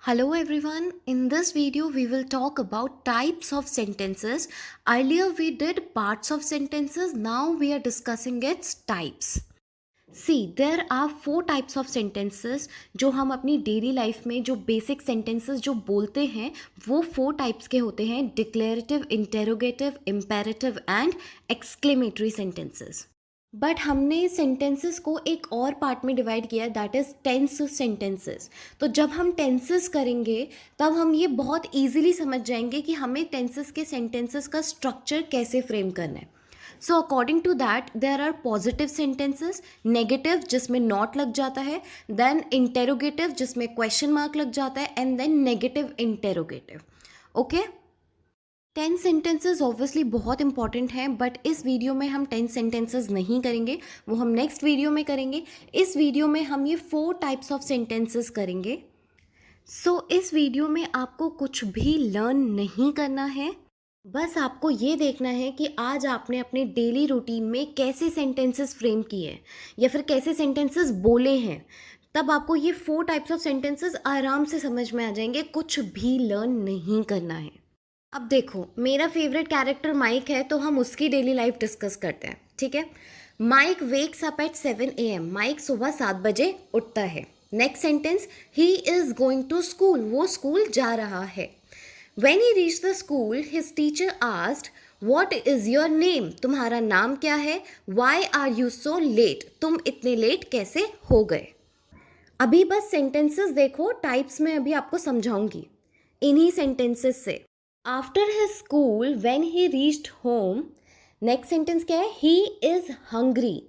Hello everyone. In this video we will talk about types of sentences. Earlier we did parts of sentences. Now we are discussing its types. See, there are four types of sentences जो हम अपनी daily life में जो basic sentences जो बोलते हैं वो four types के होते हैं: declarative, interrogative, imperative and exclamatory sentences. But हमने सेंटेंसेस को एक और पार्ट में डिवाइड किया है, दैट इज़ टेंस सेंटेंसेस। तो जब हम टेंसेस करेंगे तब हम ये बहुत इजीली समझ जाएंगे कि हमें टेंसेस के सेंटेंसेस का स्ट्रक्चर कैसे फ्रेम करना है। So according to that there are positive sentences, negative जिसमें नॉट लग जाता है, देन इंटेरोगेटिव जिसमें क्वेश्चन मार्क लग जाता है, and then negative interrogative. Okay, 10 sentences obviously बहुत इंपॉर्टेंट हैं, बट इस वीडियो में हम 10 सेंटेंसेस नहीं करेंगे, वो हम नेक्स्ट वीडियो में करेंगे। इस वीडियो में हम ये 4 टाइप्स ऑफ सेंटेंसेस करेंगे। इस वीडियो में आपको कुछ भी लर्न नहीं करना है, बस आपको ये देखना है कि आज आपने अपने डेली रूटीन में कैसे सेंटेंसेस फ्रेम किए हैं या फिर कैसे सेंटेंसेस बोले हैं। तब आपको ये 4 टाइप्स ऑफ सेंटेंसेस आराम से समझ में आ जाएंगे, कुछ भी लर्न नहीं करना है। अब देखो, मेरा फेवरेट कैरेक्टर माइक है, तो हम उसकी डेली लाइफ डिस्कस करते हैं, ठीक है। Mike wakes up at 7 AM। Mike सुबह 7 बजे उठता है। Next sentence, he is going to school. वो स्कूल जा रहा है। When he reach the school his teacher asked what is your name. तुम्हारा नाम क्या है। Why are you so late. तुम इतने लेट कैसे हो गए। अभी बस सेंटेंसेस देखो, टाइप्स में अभी आपको समझाऊंगी इन्हीं सेंटेंसेस से। After his school when he reached home, next sentence क्या है, he is hungry.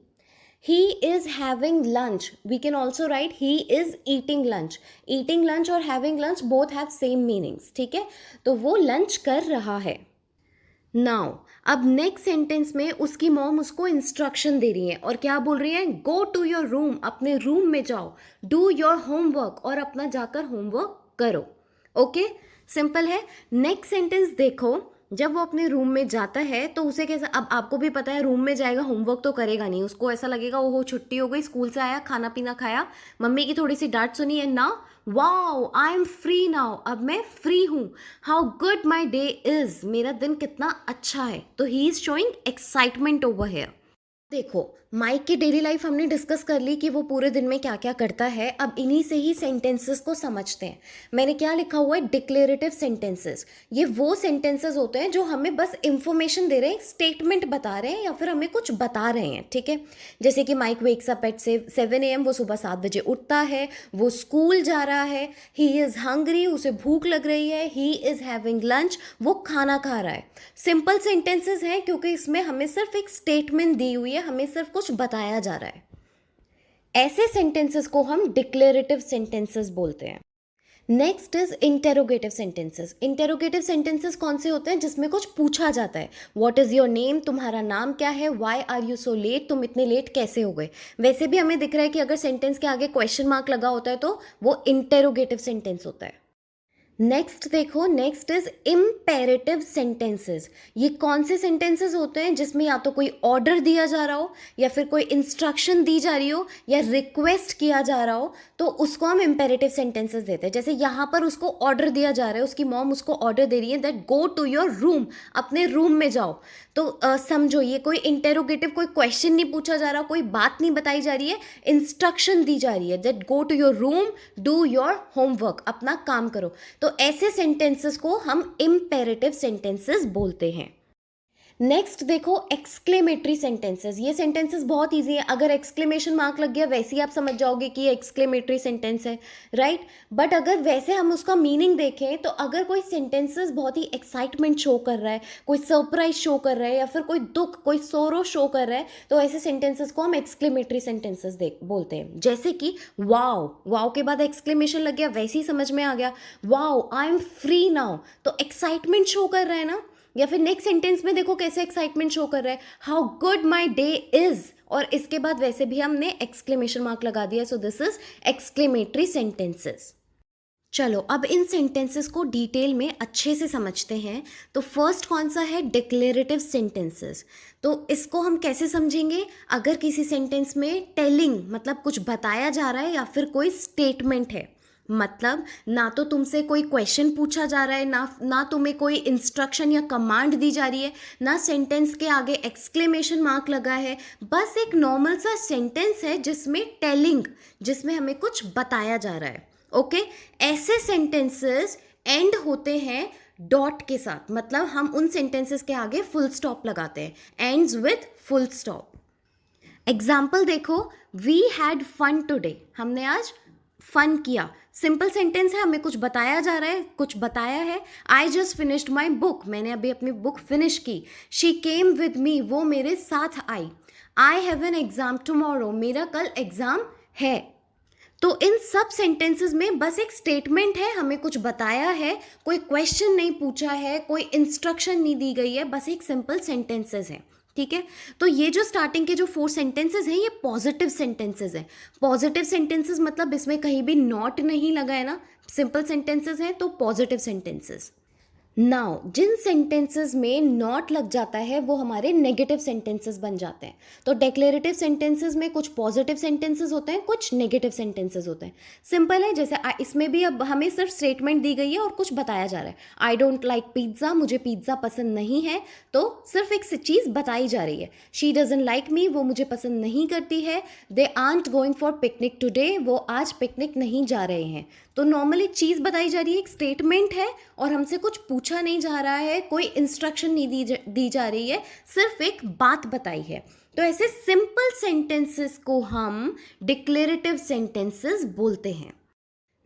He is having lunch. We can also write he is eating lunch. Eating lunch और having lunch both have same meanings, ठीक है। तो वो lunch कर रहा है। नाउ अब नेक्स्ट सेंटेंस में उसकी मॉम उसको इंस्ट्रक्शन दे रही है और क्या बोल रही है, गो टू योर रूम। अपने रूम में जाओ, डू योर होमवर्क, और अपना जाकर होमवर्क करो। ओके, सिंपल है। नेक्स्ट सेंटेंस देखो, जब वो अपने रूम में जाता है तो उसे कैसा, अब आपको भी पता है रूम में जाएगा, होमवर्क तो करेगा नहीं, उसको ऐसा लगेगा ओहो छुट्टी हो गई, स्कूल से आया, खाना पीना खाया, मम्मी की थोड़ी सी डांट सुनी है ना, wow I am free now, अब मैं फ्री हूँ। How good my day is, मेरा दिन कितना अच्छा है। तो he is showing excitement over here. देखो, माइक की डेली लाइफ हमने डिस्कस कर ली कि वो पूरे दिन में क्या क्या करता है। अब इन्हीं से ही सेंटेंसेस को समझते हैं। मैंने क्या लिखा हुआ है, डिक्लेरेटिव सेंटेंसेस। ये वो सेंटेंसेस होते हैं जो हमें बस इंफॉर्मेशन दे रहे हैं, स्टेटमेंट बता रहे हैं या फिर हमें कुछ बता रहे हैं, ठीक है। जैसे कि Mike wakes up at 7 AM, वो सुबह 7 बजे उठता है, वो स्कूल जा रहा है। ही इज़ हंग्री, उसे भूख लग रही है। ही इज़ हैविंग लंच, वो खाना खा रहा है। सिंपल सेंटेंसेस हैं क्योंकि इसमें हमें सिर्फ एक स्टेटमेंट दी हुई है, हमें सिर्फ कुछ बताया जा रहा है। ऐसे सेंटेंसेस को हम डिक्लेरेटिव सेंटेंसेस बोलते हैं। Next is interrogative sentences. Interrogative sentences कौन से होते हैं, जिसमें कुछ पूछा जाता है। व्हाट इज योर नेम, तुम्हारा नाम क्या है। Why are you so late, तुम इतने लेट कैसे हो गए। वैसे भी हमें दिख रहा है कि अगर सेंटेंस के आगे क्वेश्चन मार्क लगा होता है तो वो इंटेरोगेटिव सेंटेंस होता है। नेक्स्ट देखो, नेक्स्ट इज इम्पेरेटिव सेंटेंसेस। ये कौन से सेंटेंसेस होते हैं जिसमें या तो कोई ऑर्डर दिया जा रहा हो या फिर कोई इंस्ट्रक्शन दी जा रही हो या रिक्वेस्ट किया जा रहा हो, तो उसको हम इम्पेरेटिव सेंटेंसेस देते हैं। जैसे यहाँ पर उसको ऑर्डर दिया जा रहा है, उसकी मॉम उसको ऑर्डर दे रही है that go to your room, अपने रूम में जाओ। तो समझो, ये कोई इंटेरोगेटिव, कोई क्वेश्चन नहीं पूछा जा रहा, कोई बात नहीं बताई जा रही है, इंस्ट्रक्शन दी जा रही है that go to your room, do your homework, अपना काम करो। तो ऐसे सेंटेंसेस को हम इम्पेरेटिव सेंटेंसेस बोलते हैं। नेक्स्ट देखो, एक्सक्लेमेटरी सेंटेंसेस। ये सेंटेंसेस बहुत इजी है, अगर एक्सक्लेमेशन मार्क लग गया वैसे ही आप समझ जाओगे कि ये एक्सक्लेमेटरी सेंटेंस है, राइट। बट अगर वैसे हम उसका मीनिंग देखें तो अगर कोई सेंटेंसेस बहुत ही एक्साइटमेंट शो कर रहा है, कोई सरप्राइज शो कर रहा है या फिर कोई दुख, कोई सोरो शो कर रहा है, तो ऐसे सेंटेंसेस को हम एक्सक्लेमेटरी सेंटेंसेस बोलते हैं। जैसे कि वाओ, वाओ के बाद एक्सक्लेमेशन लग गया, वैसे ही समझ में आ गया wow I am free now, तो एक्साइटमेंट शो कर रहा है ना। या फिर नेक्स्ट सेंटेंस में देखो कैसे एक्साइटमेंट शो कर रहा है, how good my day is, और इसके बाद वैसे भी हमने एक्सक्लेमेशन मार्क लगा दिया। So this is exclamatory sentences. चलो अब इन सेंटेंसेस को डिटेल में अच्छे से समझते हैं। तो फर्स्ट कौन सा है, डिक्लेरेटिव सेंटेंसेस। तो इसको हम कैसे समझेंगे, अगर किसी सेंटेंस में टेलिंग मतलब कुछ बताया जा रहा है या फिर कोई स्टेटमेंट है, मतलब ना तो तुमसे कोई क्वेश्चन पूछा जा रहा है, ना तुम्हें कोई इंस्ट्रक्शन या कमांड दी जा रही है, ना सेंटेंस के आगे एक्सक्लेमेशन मार्क लगा है, बस एक नॉर्मल सा सेंटेंस है जिसमें टेलिंग, जिसमें हमें कुछ बताया जा रहा है। ओके, ऐसे सेंटेंसेस एंड होते हैं डॉट के साथ, मतलब हम उन सेंटेंसेस के आगे फुल स्टॉप लगाते हैं, ends with full stop. Example देखो, वी हैड फन टुडे, हमने आज फन किया। सिंपल सेंटेंस है, हमें कुछ बताया जा रहा है, कुछ बताया है। I just finished my book, मैंने अभी अपनी बुक फिनिश की। शी केम विद मी, वो मेरे साथ आई। I have an exam tomorrow, मेरा कल एग्जाम है। तो इन सब सेंटेंसेस में बस एक स्टेटमेंट है, हमें कुछ बताया है, कोई क्वेश्चन नहीं पूछा है, कोई इंस्ट्रक्शन नहीं दी गई है, बस एक सिंपल सेंटेंसेस है। ठीक है, तो ये जो स्टार्टिंग के जो 4 सेंटेंसेस हैं ये पॉजिटिव सेंटेंसेस हैं। पॉजिटिव सेंटेंसेस मतलब इसमें कहीं भी नॉट नहीं लगा है ना, सिंपल सेंटेंसेस हैं तो पॉजिटिव सेंटेंसेस। नाउ जिन सेंटेंसेस में नॉट लग जाता है वो हमारे नेगेटिव सेंटेंसेस बन जाते हैं। तो डिक्लेरेटिव सेंटेंसेस में कुछ पॉजिटिव सेंटेंसेस होते हैं, कुछ नेगेटिव सेंटेंसेस होते हैं। सिंपल है, जैसे इसमें भी अब हमें सिर्फ स्टेटमेंट दी गई है और कुछ बताया जा रहा है। आई डोंट लाइक पिज्ज़ा, मुझे पिज्ज़ा पसंद नहीं है, तो सिर्फ एक चीज़ बताई जा रही है। शी डजंट लाइक मी, वो मुझे पसंद नहीं करती है। They are going for picnic today, वो आज पिकनिक नहीं जा रहे हैं। तो नॉर्मली चीज़ बताई जा रही है, एक स्टेटमेंट है और हमसे कुछ पूछा नहीं जा रहा है, कोई इंस्ट्रक्शन नहीं दी जा रही है, सिर्फ एक बात बताई है। तो ऐसे सिंपल सेंटेंसेस को हम डिक्लेरेटिव सेंटेंसेस बोलते हैं।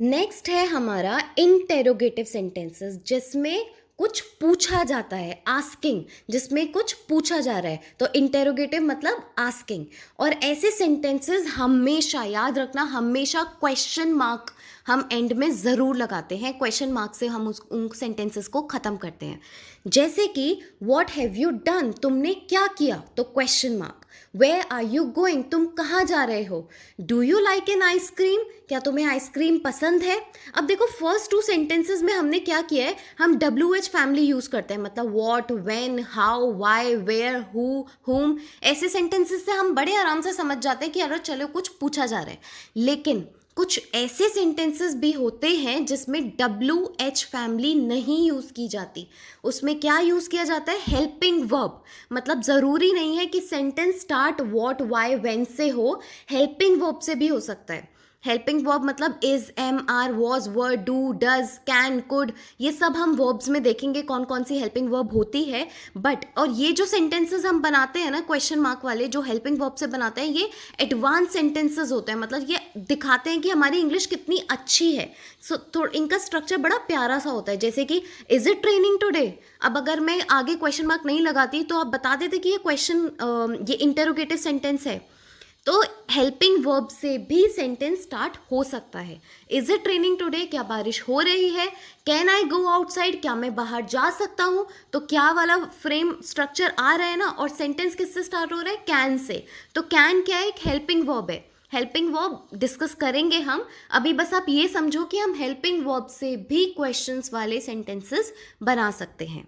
नेक्स्ट है हमारा इंटेरोगेटिव सेंटेंसेस, जिसमें कुछ पूछा जाता है, आस्किंग, जिसमें कुछ पूछा जा रहा है। तो इंटेरोगेटिव मतलब आस्किंग। और ऐसे सेंटेंसेस हमेशा याद रखना, हमेशा क्वेश्चन मार्क हम एंड में ज़रूर लगाते हैं। क्वेश्चन मार्क से हम उन सेंटेंसेस को ख़त्म करते हैं। जैसे कि व्हाट हैव यू डन, तुमने क्या किया, तो question mark. Where are you going, तुम कहाँ जा रहे हो। Do you like an ice cream, क्या तुम्हें आइसक्रीम पसंद है। अब देखो फर्स्ट 2 सेंटेंसेस में हमने क्या किया है, हम WH फैमिली यूज़ करते हैं, मतलब what, when, how, why, where, who, whom. ऐसे सेंटेंसेस से हम बड़े आराम से समझ जाते हैं कि अगर चलो कुछ पूछा जा रहा है। लेकिन कुछ ऐसे सेंटेंसेस भी होते हैं जिसमें WH फैमिली नहीं यूज़ की जाती। उसमें क्या यूज़ किया जाता है, हेल्पिंग वर्ब। मतलब ज़रूरी नहीं है कि sentence start what, why, when से हो, हेल्पिंग वर्ब से भी हो सकता है। हेल्पिंग वर्ब मतलब is, am, are, was, were, do, does, can, could, ये सब हम वर्ब्स में देखेंगे कौन कौन सी हेल्पिंग वर्ब होती है। बट और ये जो सेंटेंसेस हम बनाते हैं ना क्वेश्चन मार्क वाले, जो हेल्पिंग वर्ब से बनाते हैं, ये एडवांस सेंटेंसेस होते हैं। मतलब ये दिखाते हैं कि हमारी इंग्लिश कितनी अच्छी है। सो तो इनका स्ट्रक्चर बड़ा प्यारा सा होता है। जैसे कि इज इट ट्रेनिंग टुडे, अब अगर मैं आगे क्वेश्चन मार्क नहीं लगाती तो आप बता देते कि ये ये इंटरोगेटिव सेंटेंस है। तो हेल्पिंग वर्ब से भी सेंटेंस स्टार्ट हो सकता है। इज इट रेनिंग टुडे, क्या बारिश हो रही है। कैन आई गो आउटसाइड, क्या मैं बाहर जा सकता हूँ। तो क्या वाला फ्रेम स्ट्रक्चर आ रहा है ना, और सेंटेंस किससे स्टार्ट हो रहा है, कैन से। तो कैन क्या है, एक हेल्पिंग वर्ब है। हेल्पिंग वर्ब डिस्कस करेंगे हम, अभी बस आप ये समझो कि हम हेल्पिंग वर्ब से भी क्वेश्चंस वाले सेंटेंसेस बना सकते हैं।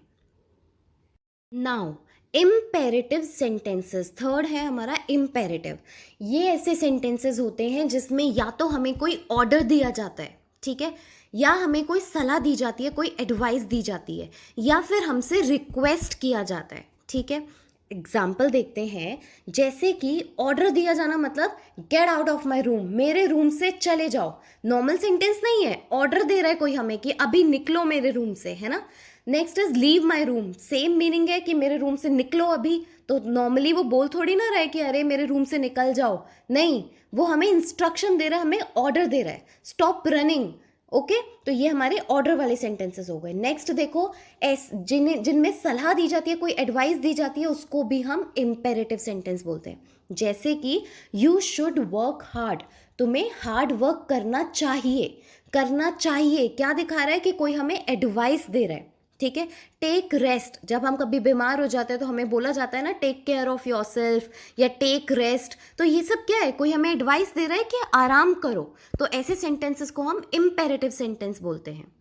नाउ इम्पेरेटिव सेंटेंसेस, थर्ड है हमारा इम्पेरेटिव। ये ऐसे सेंटेंसेस होते हैं जिसमें या तो हमें कोई ऑर्डर दिया जाता है, ठीक है, या हमें कोई सलाह दी जाती है, कोई एडवाइस दी जाती है, या फिर हमसे रिक्वेस्ट किया जाता है। ठीक है, एग्जाम्पल देखते हैं। जैसे कि ऑर्डर दिया जाना मतलब get out of my room, मेरे रूम से चले जाओ। नॉर्मल सेंटेंस नहीं है, ऑर्डर दे रहा है कोई हमें कि अभी निकलो मेरे रूम से, है ना। Next is leave my room, same meaning है कि मेरे रूम से निकलो अभी। तो नॉर्मली वो बोल थोड़ी ना रहा है कि अरे मेरे रूम से निकल जाओ, नहीं, वो हमें इंस्ट्रक्शन दे रहा है, हमें ऑर्डर दे रहा है, स्टॉप रनिंग। ओके, तो ये हमारे ऑर्डर वाले सेंटेंसेस हो गए। नेक्स्ट देखो, जिनमें सलाह दी जाती है, कोई एडवाइस दी जाती है, उसको भी हम इम्पेरेटिव सेंटेंस बोलते हैं। जैसे कि यू शुड वर्क हार्ड, तुम्हें हार्ड वर्क करना चाहिए। करना चाहिए क्या दिखा रहा है कि कोई हमें एडवाइस दे रहा है। ठीक है, टेक रेस्ट, जब हम कभी बीमार हो जाते हैं तो हमें बोला जाता है ना take care of yourself या टेक रेस्ट। तो ये सब क्या है, कोई हमें एडवाइस दे रहा है कि आराम करो। तो ऐसे सेंटेंसेस को हम इम्पेरेटिव सेंटेंस बोलते हैं।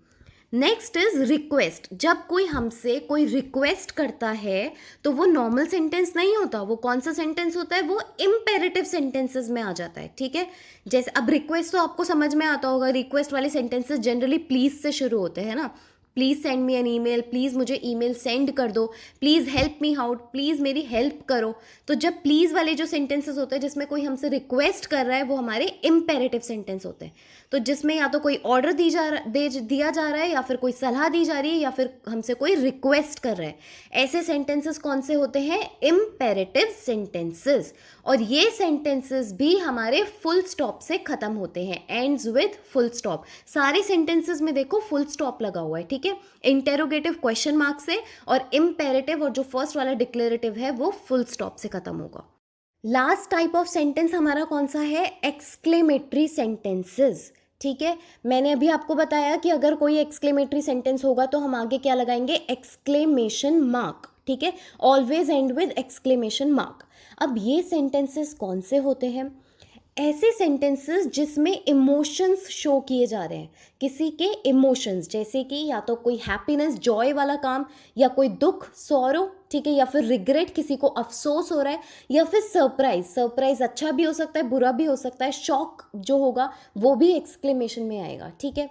Next is request. जब कोई हमसे कोई रिक्वेस्ट करता है तो वो नॉर्मल सेंटेंस नहीं होता, वो कौन सा सेंटेंस होता है, वो इम्पेरेटिव सेंटेंसेस में आ जाता है, ठीक है। जैसे अब रिक्वेस्ट तो आपको समझ में आता होगा, रिक्वेस्ट वाले सेंटेंसेस जनरली प्लीज से शुरू होते हैं ना, please send me an email, please मुझे ईमेल सेंड कर दो, please help me out, please मेरी हेल्प करो। तो जब प्लीज़ वाले जो सेंटेंसेस होते हैं जिसमें कोई हमसे रिक्वेस्ट कर रहा है वो हमारे इम्पेरेटिव सेंटेंस होते हैं। तो जिसमें या तो कोई ऑर्डर दिया जा रहा है, या फिर कोई सलाह दी जा रही है, या फिर हमसे कोई रिक्वेस्ट कर रहा है, ऐसे सेंटेंसेस कौन से होते हैं, इम्पेरेटिव सेंटेंसेस। और ये सेंटेंसेस भी हमारे फुल स्टॉप से खत्म होते हैं, एंड्स विद फुल स्टॉप। सारे सेंटेंसेस में देखो फुल स्टॉप लगा हुआ है, ठीक है, इंटेरोगेटिव क्वेश्चन मार्क से, और इम्पेरेटिव और जो फर्स्ट वाला डिक्लेरेटिव है वो फुल स्टॉप से खत्म होगा। लास्ट टाइप ऑफ सेंटेंस हमारा कौन सा है, एक्सक्लेमेटरी सेंटेंसेस, ठीक है। मैंने अभी आपको बताया कि अगर कोई एक्सक्लेमेटरी सेंटेंस होगा तो हम आगे क्या लगाएंगे, एक्सक्लेमेशन मार्क, ठीक है, always and with exclamation mark. अब ये सेंटेंसेस कौन से होते हैं, ऐसे सेंटेंसेस जिसमें इमोशंस शो किए जा रहे हैं, किसी के इमोशंस, जैसे कि या तो कोई हैप्पीनेस जॉय वाला काम, या कोई दुख सॉरो, ठीक है, या फिर रिग्रेट, किसी को अफसोस हो रहा है, या फिर सरप्राइज, सरप्राइज अच्छा भी हो सकता है बुरा भी हो सकता है, शॉक जो होगा वो भी एक्सक्लेमेशन में आएगा, ठीक है।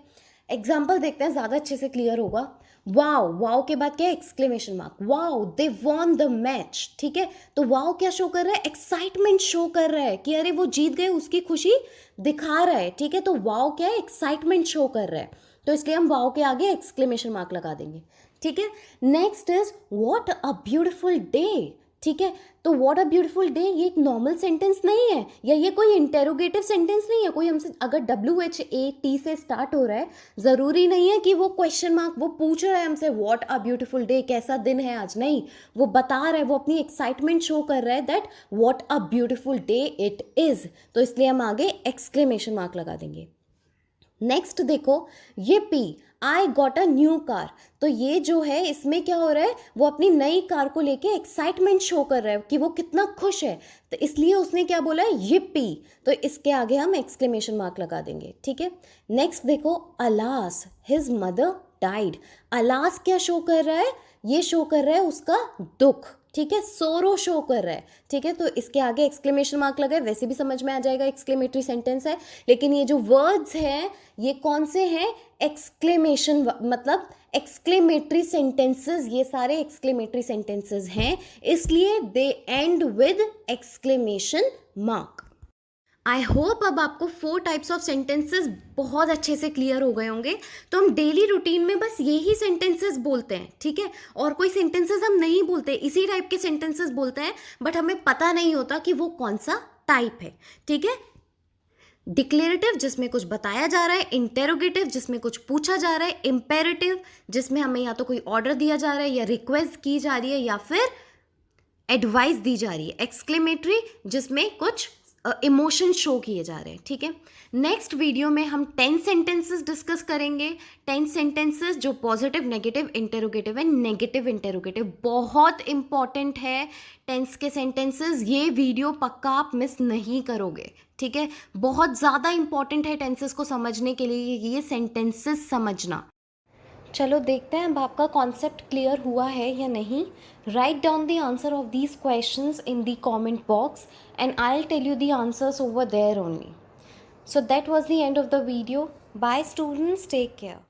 एग्जाम्पल देखते हैं, ज़्यादा अच्छे से क्लियर होगा। वाओ, वाओ के बाद क्या है, exclamation mark, wow they won the match, ठीक है। तो वाओ क्या शो कर रहा है, एक्साइटमेंट शो कर रहा है कि अरे वो जीत गए, उसकी खुशी दिखा रहा है, ठीक है। तो वाओ क्या है, एक्साइटमेंट शो कर रहा है, तो इसलिए हम वाओ के आगे एक्सक्लेमेशन मार्क लगा देंगे, ठीक है। Next is what a beautiful day, ठीक है। तो व्हाट अ ब्यूटीफुल डे ये एक नॉर्मल सेंटेंस नहीं है, या ये कोई इंटेरोगेटिव सेंटेंस नहीं है। कोई हमसे अगर WHAT से स्टार्ट हो रहा है, ज़रूरी नहीं है कि वो क्वेश्चन मार्क, वो पूछ रहा है हमसे व्हाट अ ब्यूटीफुल डे, कैसा दिन है आज, नहीं, वो बता रहा है, वो अपनी एक्साइटमेंट शो कर रहा है that what a beautiful day it is, तो इसलिए हम आगे एक्सक्लेमेशन मार्क लगा देंगे। नेक्स्ट देखो, ये P, I got a new car, तो ये जो है इसमें क्या हो रहा है, वो अपनी नई कार को लेके एक्साइटमेंट शो कर रहा है कि वो कितना खुश है, तो इसलिए उसने क्या बोला है, ये पी, तो इसके आगे हम एक्सक्लेमेशन मार्क लगा देंगे, ठीक है। नेक्स्ट देखो, alas his mother died, alas क्या शो कर रहा है, ये शो कर रहा है उसका दुख, ठीक है, सोरो शो कर रहा है, ठीक है, तो इसके आगे एक्सक्लेमेशन मार्क लगा है, वैसे भी समझ में आ जाएगा एक्सक्लेमेटरी सेंटेंस है। लेकिन ये जो वर्ड्स हैं ये कौन से हैं, एक्सक्लेमेशन, मतलब एक्सक्लेमेटरी सेंटेंसेस, ये सारे एक्सक्लेमेटरी सेंटेंसेस हैं, इसलिए they end with exclamation mark. I hope अब आपको 4 टाइप्स ऑफ सेंटेंसेस बहुत अच्छे से क्लियर हो गए होंगे। तो हम डेली रूटीन में बस यही सेंटेंसेस बोलते हैं, ठीक है, और कोई सेंटेंसेस हम नहीं बोलते, इसी टाइप के सेंटेंसेस बोलते हैं, बट हमें पता नहीं होता कि वो कौन सा टाइप है, ठीक है। डिक्लेरेटिव जिसमें कुछ बताया जा रहा है, इंटेरोगेटिव जिसमें कुछ पूछा जा रहा है, इम्पेरेटिव जिसमें हमें या तो कोई ऑर्डर दिया जा रहा है या रिक्वेस्ट की जा रही है या फिर एडवाइस दी जा रही है, एक्सक्लेमेटरी जिसमें कुछ इमोशन शो किए जा रहे हैं, ठीक है। नेक्स्ट वीडियो में हम 10 सेंटेंसेस डिस्कस करेंगे, 10 सेंटेंसेस जो positive, negative, interrogative and negative interrogative, बहुत इंपॉर्टेंट है टेंस के सेंटेंसेस, ये वीडियो पक्का आप मिस नहीं करोगे, ठीक है। बहुत ज़्यादा इंपॉर्टेंट है टेंसेस को समझने के लिए ये सेंटेंसेस समझना। चलो देखते हैं अब आपका कॉन्सेप्ट क्लियर हुआ है या नहीं। Write down the answer of these questions in the comment box and I'll tell you the answers over there only. So that was the end of the video. Bye students, take care.